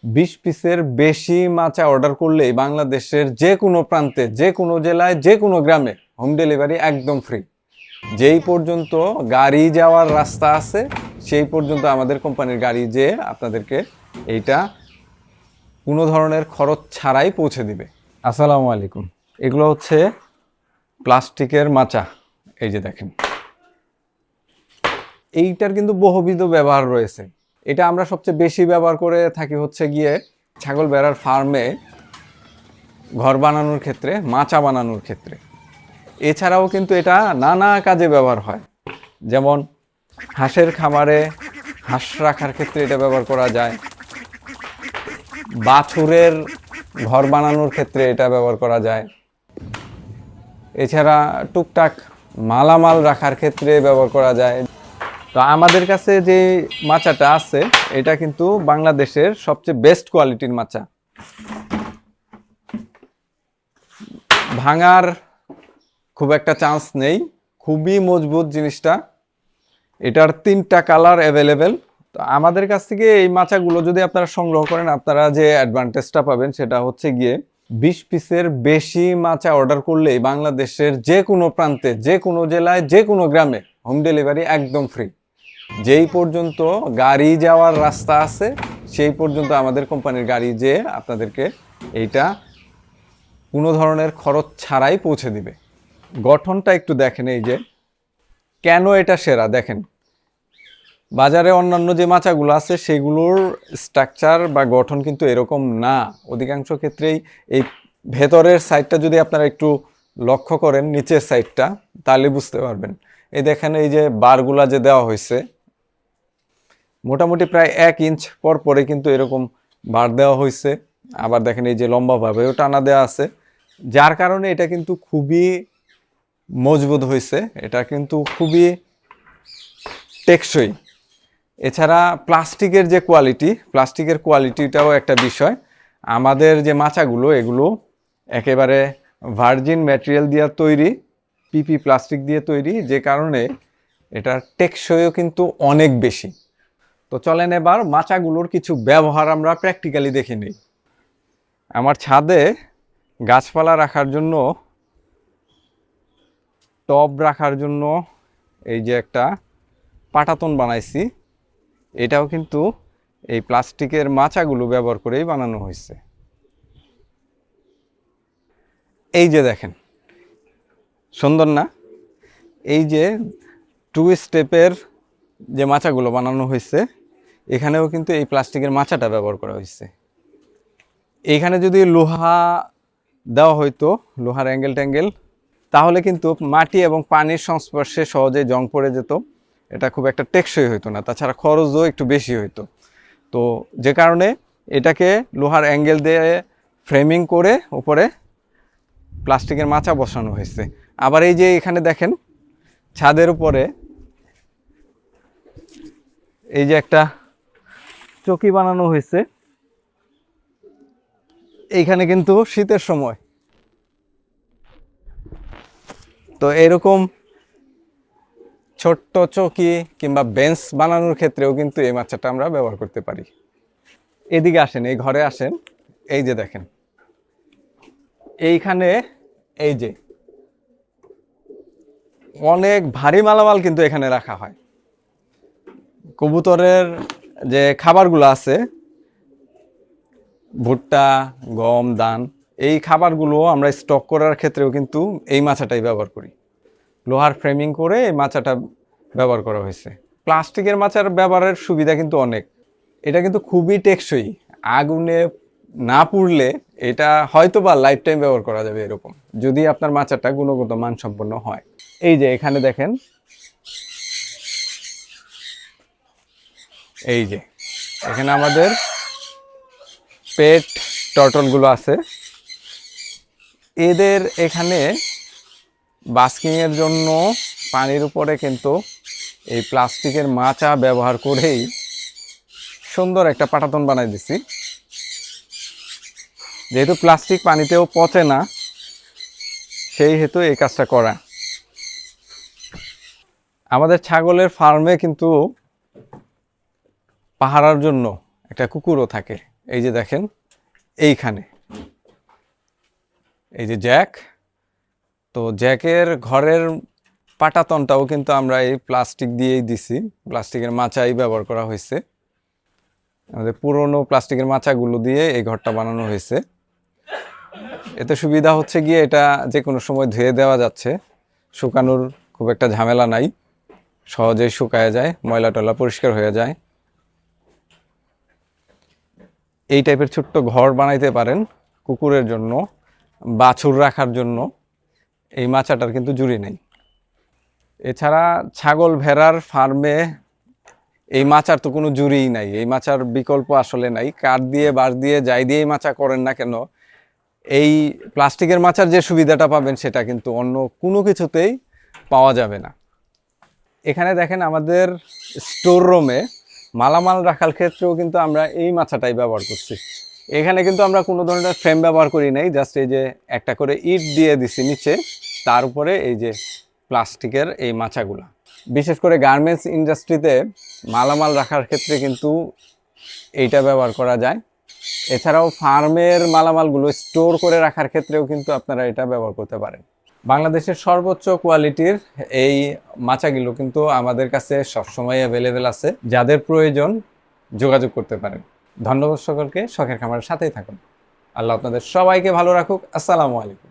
20 পিসের বেশি মাচা অর্ডার করলেই বাংলাদেশের যে কোনো প্রান্তে, যে কোনো জেলায়, যে কোনো গ্রামে হোম ডেলিভারি একদম ফ্রি। যেই পর্যন্ত গাড়ি যাওয়ার রাস্তা আছে সেই পর্যন্ত আমাদের কোম্পানির গাড়ি যেয়ে আপনাদেরকে এইটা কোনো ধরনের খরচ ছাড়াই পৌঁছে দিবে। আসসালামু আলাইকুম। এগুলো হচ্ছে প্লাস্টিকের মাচা। এই যে দেখেন, এইটার কিন্তু বহুবিধ ব্যবহার রয়েছে। এটা আমরা সবচেয়ে বেশি ব্যবহার করে থাকি হচ্ছে গিয়ে ছাগল ভেড়ার ফার্মে ঘর বানানোর ক্ষেত্রে, মাচা বানানোর ক্ষেত্রে। এছাড়াও কিন্তু এটা নানা কাজে ব্যবহার হয়। যেমন হাঁসের খামারে হাঁস রাখার ক্ষেত্রে এটা ব্যবহার করা যায়, বাছুরের ঘর বানানোর ক্ষেত্রে এটা ব্যবহার করা যায়, এছাড়া টুকটাক মালামাল রাখার ক্ষেত্রে ব্যবহার করা যায়। তো আমাদের কাছে যে মাচাটা আছে এটা কিন্তু বাংলাদেশের সবচেয়ে বেস্ট কোয়ালিটির মাচা। ভাঙার খুব একটা চান্স নেই, খুবই মজবুত জিনিসটা। এটার 3টা কালার অ্যাভেলেবেল। তো আমাদের কাছ থেকে এই মাচাগুলো যদি আপনারা সংগ্রহ করেন, আপনারা যে অ্যাডভান্টেজটা পাবেন সেটা হচ্ছে গিয়ে 20 পিসের বেশি মাচা অর্ডার করলেই বাংলাদেশের যে কোনো প্রান্তে, যে কোনো জেলায়, যে কোনো গ্রামে হোম ডেলিভারি একদম ফ্রি। যেই পর্যন্ত গাড়ি যাওয়ার রাস্তা আছে সেই পর্যন্ত আমাদের কোম্পানির গাড়ি যেয়ে আপনাদেরকে এইটা কোনো ধরনের খরচ ছাড়াই পৌঁছে দিবে। গঠনটা একটু দেখেন, এই যে কেন এটা সেরা দেখেন। বাজারে অন্যান্য যে মাচাগুলো আছে সেগুলোর স্ট্রাকচার বা গঠন কিন্তু এরকম না। অধিকাংশ ক্ষেত্রেই এই ভেতরের সাইডটা যদি আপনারা একটু লক্ষ্য করেন, নিচের সাইডটা, তাহলে বুঝতে পারবেন। এই দেখেন, এই যে বারগুলা যে দেওয়া হয়েছে মোটামুটি প্রায় 1 ইঞ্চ পর পরে কিন্তু এরকম বার দেওয়া হয়েছে। আবার দেখেন এই যে লম্বাভাবেও টানা দেওয়া আছে, যার কারণে এটা কিন্তু খুবই মজবুত হয়েছে, এটা কিন্তু খুবই টেকসই। এছাড়া প্লাস্টিকের যে কোয়ালিটি, প্লাস্টিকের কোয়ালিটিটাও একটা বিষয়। আমাদের যে মাচাগুলো এগুলো একেবারে ভার্জিন ম্যাটেরিয়াল দিয়ে তৈরি, পিপি প্লাস্টিক দিয়ে তৈরি, যে কারণে এটার টেকসইও কিন্তু অনেক বেশি। তো চলেন এবার মাচাগুলোর কিছু ব্যবহার আমরা প্র্যাকটিক্যালি দেখে নিই। আমার ছাদে গাছপালা রাখার জন্য, টব রাখার জন্য এই যে একটা পাটাতন বানাইছি, এটাও কিন্তু এই প্লাস্টিকের মাচাগুলো ব্যবহার করেই বানানো হয়েছে। এই যে দেখেন, সুন্দর না? এই যে 2 স্টেপের যে মাচাগুলো বানানো হয়েছে, এখানেও কিন্তু এই প্লাস্টিকের মাচাটা ব্যবহার করা হয়েছে। এইখানে যদি লোহা দেওয়া হইতো, লোহার অ্যাঙ্গেল ট্যাঙ্গেল, তাহলে কিন্তু মাটি এবং পানির সংস্পর্শে সহজে জং পড়ে যেত, এটা খুব একটা টেকসই হইতো না, তাছাড়া খরচও একটু বেশি হইতো। তো যে কারণে এটাকে লোহার অ্যাঙ্গেল দিয়ে ফ্রেমিং করে উপরে প্লাস্টিকের মাচা বসানো হয়েছে। আবার এই যে এখানে দেখেন ছাদের উপরে এই যে একটা চৌকি বানানো হয়েছে, এইখানে কিন্তু শীতের সময় তো এরকম ছোট্ট চৌকি কিংবা বেঞ্চ বানানোর ক্ষেত্রেও কিন্তু এই মাচাটা আমরা ব্যবহার করতে পারি। এদিকে আসেন, এই ঘরে আসেন, এই যে দেখেন এইখানে এই যে অনেক ভারী মালামাল কিন্তু এখানে রাখা হয়। কবুতরের যে খাবারগুলো আছে, ভুট্টা, গম, ধান, এই খাবারগুলো আমরা স্টক করার ক্ষেত্রেও কিন্তু এই মাচাটাই ব্যবহার করি। লোহার ফ্রেমিং করে এই মাচাটা ব্যবহার করা হয়েছে। প্লাস্টিকের মাচার ব্যবহারের সুবিধা কিন্তু অনেক। এটা কিন্তু খুবই টেকসই, আগুনে না পুড়লে এটা হয়তো বা লাইফ টাইম ব্যবহার করা যাবে এরকম, যদি আপনার মাচাটা গুণগত মানসম্পন্ন হয়। এই যে এখানে দেখেন, এই যে এখানে আমাদের পেট টর্টলগুলো আছে, এদের এখানে বাস্কিংয়ের জন্য পানির উপরে কিন্তু এই প্লাস্টিকের মাচা ব্যবহার করেই সুন্দর একটা পাটাতন বানাই দিছি। যেহেতু প্লাস্টিক পানিতেও পচে না, সেই হেতু এই কাজটা করা। আমাদের ছাগলের ফার্মে কিন্তু পাহারার জন্য একটা কুকুরও থাকে, এই যে দেখেন এইখানে এই যে জ্যাক, তো জ্যাকের ঘরের পাটাতনটাও কিন্তু আমরা এই প্লাস্টিক দিয়েই দিছি, প্লাস্টিকের মাচাই ব্যবহার করা হয়েছে। আমাদের পুরনো প্লাস্টিকের মাচাগুলো দিয়ে এই ঘরটা বানানো হয়েছে। এতে সুবিধা হচ্ছে গিয়ে এটা যে কোনো সময় ধুয়ে দেওয়া যাচ্ছে, শুকানোর খুব একটা ঝামেলা নাই, সহজেই শুকায় যায়, ময়লা টয়লা পরিষ্কার হয়ে যায়। এই টাইপের ছোট্ট ঘর বানাইতে পারেন কুকুরের জন্য, বাছুর রাখার জন্য। এই মাচাটার কিন্তু জুড়ি নেই। এছাড়া ছাগল ভেড়ার ফার্মে এই মাচার তো কোনো জুড়িই নাই, এই মাচার বিকল্প আসলে নাই। কাঠ দিয়ে বাঁশ দিয়ে যাই দিয়েই মাচা করেন না কেন, এই প্লাস্টিকের মাচার যে সুবিধাটা পাবেন সেটা কিন্তু অন্য কোনো কিছুতেই পাওয়া যাবে না। এখানে দেখেন আমাদের স্টোর রুমে মালামাল রাখার ক্ষেত্রেও কিন্তু আমরা এই মাচাটাই ব্যবহার করছি। এখানে কিন্তু আমরা কোনো ধরনের ফ্রেম ব্যবহার করি নাই, জাস্ট এই যে একটা করে ইট দিয়ে দিছি নিচে, তার উপরে এই যে প্লাস্টিকের এই মাচাগুলা। বিশেষ করে গার্মেন্টস ইন্ডাস্ট্রিতে মালামাল রাখার ক্ষেত্রে কিন্তু এইটা ব্যবহার করা যায়। এছাড়াও ফার্মের মালামালগুলো স্টোর করে রাখার ক্ষেত্রেও কিন্তু আপনারা এটা ব্যবহার করতে পারেন। বাংলাদেশের সর্বোচ্চ কোয়ালিটির এই মাচাগুলো কিন্তু আমাদের কাছে সবসময় অ্যাভেলেবেল আছে, যাদের প্রয়োজন যোগাযোগ করতে পারেন। ধন্যবাদ সকলকে, শখের খামারের সাথেই থাকুন। আল্লাহ আপনাদের সবাইকে ভালো রাখুক। আসসালামু আলাইকুম।